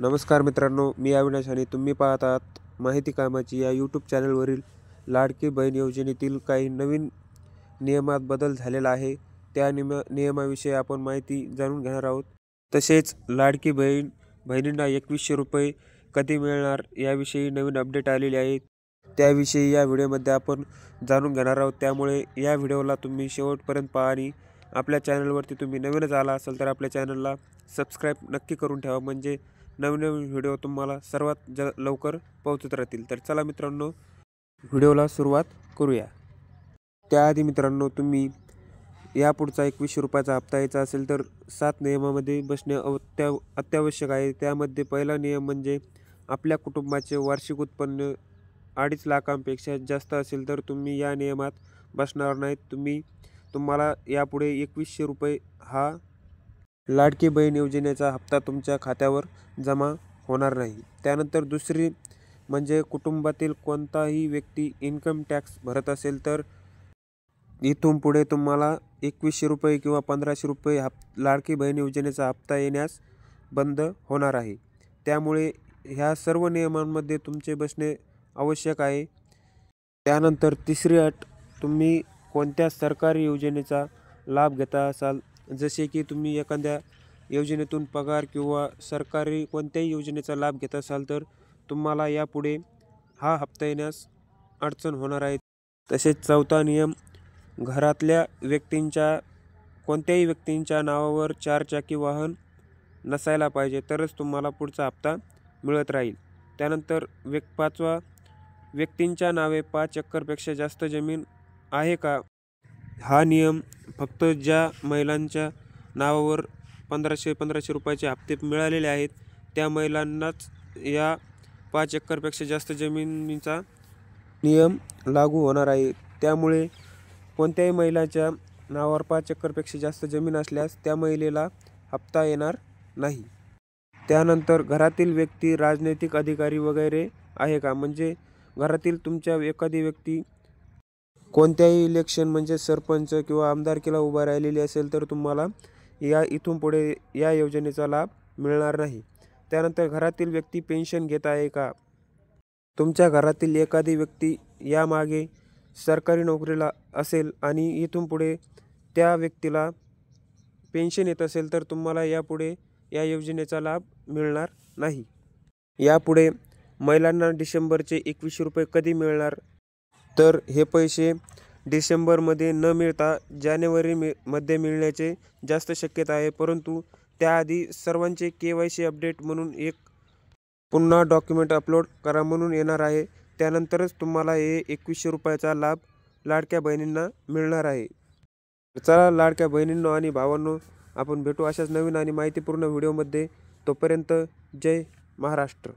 नमस्कार मित्रांनो, मी अविनाश आणि तुम्ही पाहत आहात माहिती कामाची या यूट्यूब चॅनलवरील लाडकी बहीण योजनेतील काही नवीन नियमात बदल झालेला आहे. त्या नियमाविषयी आपण माहिती जाणून घेणार आहोत. तसेच लाडकी बहिणींना 2100 रुपये कधी मिळणार याविषयी नवीन अपडेट आलेले आहेत. त्याविषयी या व्हिडिओमध्ये आपण जाणून घेणार आहोत. त्यामुळे या व्हिडिओला तुम्ही शेवटपर्यंत पहा आणि आपल्या चॅनलवरती तुम्ही नवीनच आला असाल तर आपल्या चॅनलला सबस्क्राईब नक्की करून ठेवा, म्हणजे नवीन नवीन व्हिडिओ तुम्हाला सर्वात लवकर पोहोचत राहतील. तर चला मित्रांनो, व्हिडिओला सुरुवात करूया. त्याआधी मित्रांनो, तुम्ही यापुढचा 2100 रुपयाचा हप्ता यायचा असेल तर 7 नियमामध्ये बसणे अत्यावश्यक आहे. त्यामध्ये पहिला नियम म्हणजे आपल्या कुटुंबाचे वार्षिक उत्पन्न 2.5 लाखांपेक्षा जास्त असेल तर तुम्ही या नियमात बसणार नाहीत. तुम्हाला यापुढे 2100 रुपये हा लाडकी बहीण योजनेचा हप्ता तुमच्या खात्यावर जमा होणार नाही. त्यानंतर दुसरी म्हणजे कुटुंबातील कोणताही व्यक्ती इन्कम टॅक्स भरत असेल तर इथून पुढे तुम्हाला 2100 रुपये किंवा 1500 रुपये लाडकी बहीण योजनेचा हप्ता येण्यास बंद होणार आहे. त्यामुळे ह्या सर्व नियमांमध्ये तुमचे बसणे आवश्यक आहे. त्यानंतर तिसरी अट, तुम्ही कोणत्या सरकारी योजनेचा लाभ घेता असाल, जसे की तुम्ही एखाद्या योजनेतून पगार किंवा सरकारी कोणत्याही योजनेचा लाभ घेत असाल तर तुम्हाला यापुढे हा हप्ता येण्यास अडचण होणार आहे. तसेच चौथा नियम, घरातल्या कोणत्याही व्यक्तींच्या नावावर 4 चाकी वाहन नसायला पाहिजे, तरच तुम्हाला पुढचा हप्ता मिळत राहील. त्यानंतर पाचवा, व्यक्तींच्या नावे 5 एकरपेक्षा जास्त जमीन आहे का? हा नियम फक्त ज्या महिलांच्या नावावर 1500 रुपयाचे हप्ते मिळालेले आहेत त्या महिलांनाच या 5 एकरपेक्षा जास्त जमिनीचा नियम लागू होणार आहे. त्यामुळे कोणत्याही महिलाच्या नावावर 5 एकरपेक्षा जास्त जमीन असल्यास त्या महिलेला हप्ता येणार नाही. त्यानंतर घरातील व्यक्ती राजनैतिक अधिकारी वगैरे आहे का? म्हणजे घरातील तुमच्या एखादी व्यक्ती कोणत्याही इलेक्शन म्हणजे सरपंच किंवा आमदारकीला उभा राहिलेली असेल तर तुम्हाला इथून पुढे या योजनेचा लाभ मिळणार नाही. त्यानंतर घरातील व्यक्ती पेन्शन घेत आहे का? तुमच्या घरातील एखादी व्यक्ती यामागे सरकारी नोकरीला असेल आणि इथून पुढे त्या व्यक्तीला पेन्शन येत असेल तर तुम्हाला यापुढे या योजनेचा लाभ मिळणार नाही. यापुढे महिलांना डिसेंबरचे 2100 रुपये कधी मिळणार? तर हे पैसे डिसेंबरमध्ये न मिळता जानेवारीमध्ये मिळण्याचे जास्त शक्यता आहे. परंतु त्याआधी सर्वांचे KYC अपडेट म्हणून एक पुन्हा डॉक्युमेंट अपलोड करा म्हणून येणार आहे. त्यानंतरच तुम्हाला हे 2100 रुपयाचा लाभ लाडक्या बहिणींना मिळणार आहे. चला लाडक्या बहिणींनो आणि भावांनो, आपण भेटू अशाच नवीन आणि माहितीपूर्ण व्हिडिओमध्ये. तोपर्यंत जय महाराष्ट्र.